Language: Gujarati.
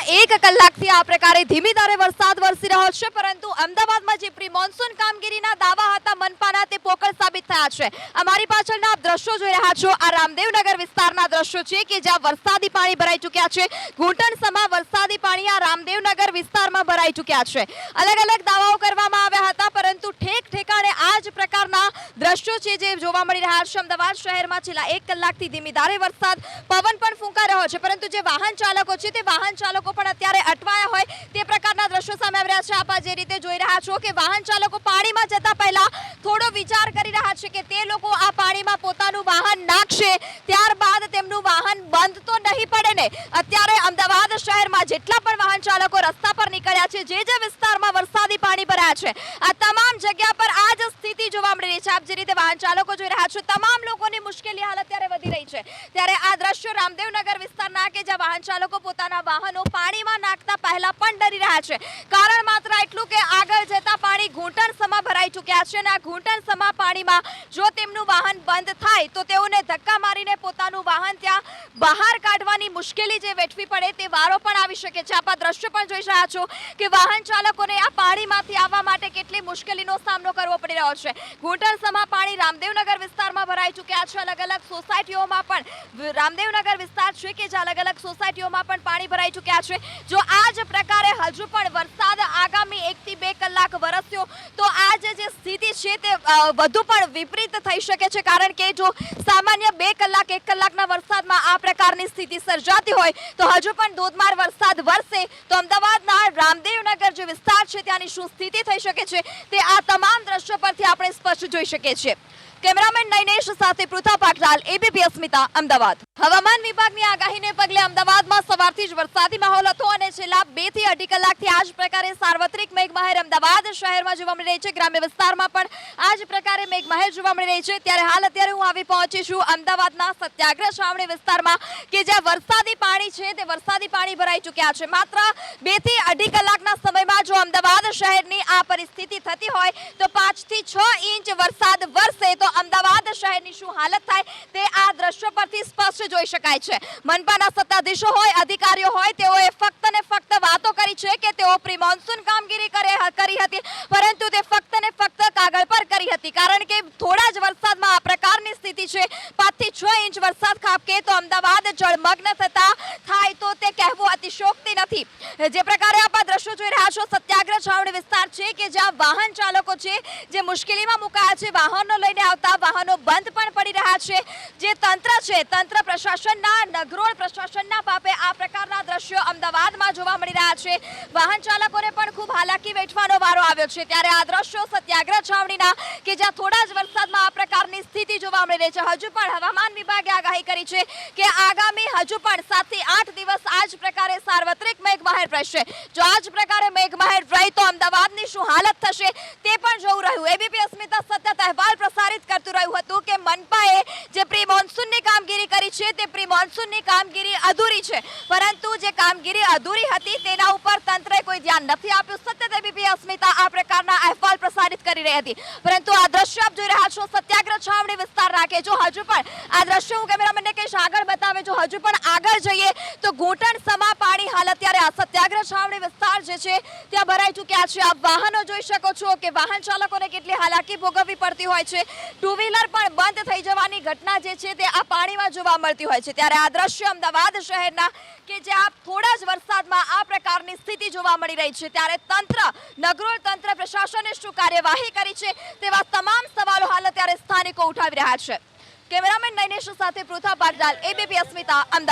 એક કલાકથી આ પ્રકારે ધીમી ધારે વરસાદ વરસી રહ્યો છે, પરંતુ અમદાવાદમાં જે પ્રી મોન્સૂન કામગીરીના દાવા હતા મનપાના તે પોકળ સાબિત થયા છે। અમારી પાછળના આપ દ્રશ્યો જોઈ રહ્યા છો, આ રામદેવનગર વિસ્તારના દ્રશ્યો છે કે જ્યાં વરસાદી પાણી ભરાઈ ચૂક્યા છે। ઘૂંટણસમા વરસાદી પાણી આ રામદેવનગર વિસ્તારમાં ભરાઈ ચૂક્યા છે। અલગ અલગ દાવાઓ કરવામાં આવ્યા હતા, પરંતુ ઠેક ઠેકાણે આ જ પ્રકારના દ્રશ્યો છે જે જોવા મળી રહ્યા છે। અમદાવાદ શહેરમાં છેલ્લા 1 કલાકથી ધીમી ધારે વરસાદ, પવન પણ ફૂંકાઈ રહ્યો છે, પરંતુ જે વાહન ચાલકો છે તે વાહન ચાલકો પણ અત્યારે અટવાયા હોય તે પ્રકારના દ્રશ્યો સામે આવી રહ્યા છે। આપ જે રીતે જોઈ રહ્યા છો કે વાહન ચાલકો પાણીમાં જતા પહેલા થોડો વિચાર કરી રહ્યા છે કે તે લોકો આ પાણીમાં પોતાનું વાહન નાખશે, ત્યારબાદ તેમનું વાહન બંધ તો નહીં પડે ને। અત્યારે અમદાવાદ શહેરમાં જેટલા પણ વાહન ચાલકો રસ્તા પર નીકળ્યા છે, જે વિસ્તારમાં વરસાદી પાણી ભરાયા છે, આ તમામ જગ્યા પર આ જ સ્થિતિ જોવા મળી રહી છે। આપ જે રીતે વાહન ચાલકો જોઈ રહ્યા છો, તમામ લોકોની મુશ્કેલી હાલ અત્યારે વધી રહી છે। ત્યારે આ દ્રશ્યો રામદેવનગર વિસ્તારના કે જ્યાં વાહન ચાલકો પોતાના વાહનો પાણીમાં નાખતા પહેલા પણ ડરી રહ્યા છે। કારણ માત્ર એટલું કે આગળ જતા પાણી ઘૂંટણસમા ભરાઈ ચૂક્યા છે અને આ ઘૂંટણસમા પાણીમાં જો તેમનું વાહન બંધ થાય તો તેઓને ધક્કા મારીને પોતાનું વાહન ત્યાં બહાર કાઢવાની મુશ્કેલી જે વેઠવી પડે તે વારો પણ આવી શકે છે। આપ આ દ્રશ્ય પણ જોઈ રહ્યા છો કે વાહન ચાલકોને આ પાણીમાંથી આવવા માટે કેટલી મુશ્કેલીનો સામનો કરવો પડી રહ્યો છે। ઘૂંટણસમા પાણી રામદેવનગર વિસ્તારમાં ભરાઈ ચૂક્યા છે। અલગ અલગ સોસાયટીઓમાં પણ રામદેવનગર વિસ્તાર છે કે જ્યાં અલગ અલગ સોસાયટીઓમાં પણ પાણી ભરાઈ ચૂક્યા છે। જો આ જ પ્રકારે હજુ પણ વરસાદ આગામી 1 થી 2 કલાક વરસ્યો તો આ જે સ્થિતિ છે તે વધુ પણ વિપરીત થઈ શકે છે, કારણ કે જો સામાન્ય 2 કલાક 1 કલાકના વરસાદમાં આ પ્રકારની સ્થિતિ સર્જાતી હોય તો હજુ પણ ધોધમાર વરસાદ વરસે તો અમદાવાદના રામદેવનગર જે વિસ્તાર છે ત્યાંની શું સ્થિતિ થઈ શકે છે તે આ તમામ દ્રશ્યો પરથી આપણે સ્પષ્ટ જોઈ શકીએ છીએ। કેમેરામેન નૈનેશ સાથે પૃથા પાટલાલ, એબીપી અસ્મિતા, અમદાવાદ। હવામાન વિભાગની આગાહીને પગલે અમદાવાદમાં સવારથી જ વરસાદી માહોલ હતો અને છેલ્લા 2 થી 2.5 કલાકથી આ જ પ્રકારે સાર્વત્રિક મેઘમહેર અમદાવાદ શહેરમાં જોવા મળી રહી છે। ગ્રામ્ય વિસ્તારમાં પણ આ જ પ્રકારે મેઘમહેર જોવા મળી રહી છે। ત્યારે અત્યારે હું આવી પહોંચી છું અમદાવાદના સત્યાગ્રહ છાવણી વિસ્તારમાં કે જ્યાં વરસાદી પાણી છે તે વરસાદી પાણી ભરાઈ ચૂક્યા છે। માત્ર 2 થી 2.5 કલાકના સમયમાં જો અમદાવાદ શહેરની આ પરિસ્થિતિ થતી હોય તો 5 થી 6 ઇંચ વરસાદ વરસે તો અમદાવાદ શહેરની શું હાલત થાય તે આ દ્રશ્યો પરથી સ્પષ્ટ જોઈ શકાય છે। મનપાના સત્તાધીશો હોય, અધિકારીઓ હોય, તેઓએ ફક્ત ને ફક્ત વાતો કરી છે કે તેઓ પ્રી મોન્સૂન કામગીરી કરી હતી, પરંતુ તે ફક્ત ને ફક્ત કાગળ પર કરી હતી, કારણ કે થોડા જ વરસાદમાં આ પ્રકારની સ્થિતિ છે। 5 થી 6 ઇંચ વરસાદ ખાબકે તો અમદાવાદ જળમગ્ન થતા થાય તો તે કહેવું અતિશયોક્તિ નથી। જે પ્રકારે આપ આ દ્રશ્યો જોઈ રહ્યા છો, સત્યાગ્રહ છાવણી વિસ્તાર છે કે જ્યાં વાહન ચાલકો છે જે મુશ્કેલીમાં મુકાયા છે, વાહનો લઈને આવતા વાહનો બંધ પણ પડી રહ્યા છે। જે તંત્ર છે, તંત્ર પ્રશાસનના, નગરોળ પ્રશાસનના પાપે આ પ્રકારના દ્રશ્યો અમદાવાદમાં જોવા મળી રહ્યા છે। વાહન ચાલકોને પણ ખૂબ હાલાકી વેઠવાનો વારો આવ્યો છે। ત્યારે આ દ્રશ્યો સત્યાગ્રહ છાવણીના કે જ્યાં થોડા જ વરસાદમાં આ પ્રકારની સ્થિતિ જોવા મળી રહી છે। હજુ પણ હવામાન વિભાગે આગાહી કરી છે કે આગામી હજુ પણ 7 થી 8 દિવસ આ જ પ્રકારે સાર્વત્રિક મેઘમહેર રહેશે। જો આ જ પ્રકારે મેઘમહેર રહી તો અમદાવાદની શું હાલત થશે તે પણ જોવું રહ્યું। એબીપી અસ્મિતા સતત અહેવાલ પ્રસારિત કરતું રહ્યું હતું કે મનપાએ જે પ્રી મોન્સૂનની કામગીરી કરી છે તે પ્રી મોન્સૂનની કામગીરી અધૂરી છે, પરંતુ જે કામગીરી અધૂરી હતી તેના ઉપર તંત્રએ કોઈ ધ્યાન નથી આપ્યું। સતત એબીપી અસ્મિતા આ પ્રકારના અહેવાલ પ્રસારિત કરી રહી હતી, પરંતુ આ દ્રશ્ય આપ જોઈ રહ્યા છો સત્યાગ્રહ છાવણી વિસ્તાર રાખે જો હજુ પણ આ દ્રશ્ય હું કેમેરામેનને કહીશ આગળ બતાવે, જો હજુ પણ આગળ જઈએ તો ઘૂંટણસમા પાણી હાલ અત્યારે આ સત્યાગ્રહ છાવણી વિસ્તાર જે છે ત્યાં ભરાઈ ચૂક્યા છે। આપ વાહનો જોઈ શકો છો કે વાહન ચાલકોને કેટલી હાલાકી ભોગવવી પડતી હોય છે। 2 વ્હીલર પણ બંધ થઈ જવાની ઘટના જે છે તે આ પાણીમાં જોવા મળતી હોય છે। ત્યારે આ દ્રશ્ય અમદાવાદ શહેરના કે જ્યાં થોડા જ વરસાદમાં આ પ્રકારની સ્થિતિ જોવા મળી રહી છે, ત્યારે તંત્ર, નગરોળ તંત્ર પ્રશાસને શું કાર્યવાહી કરી છે તેવા તમામ સવાલો હાલ અત્યારે સ્થાનિકો ઉઠાવી રહ્યા છે। કેમેરામેન નૈનેશ સાથે પૃથા પાટલાલ, એબીપી અસ્મિતા, અમદાવાદ।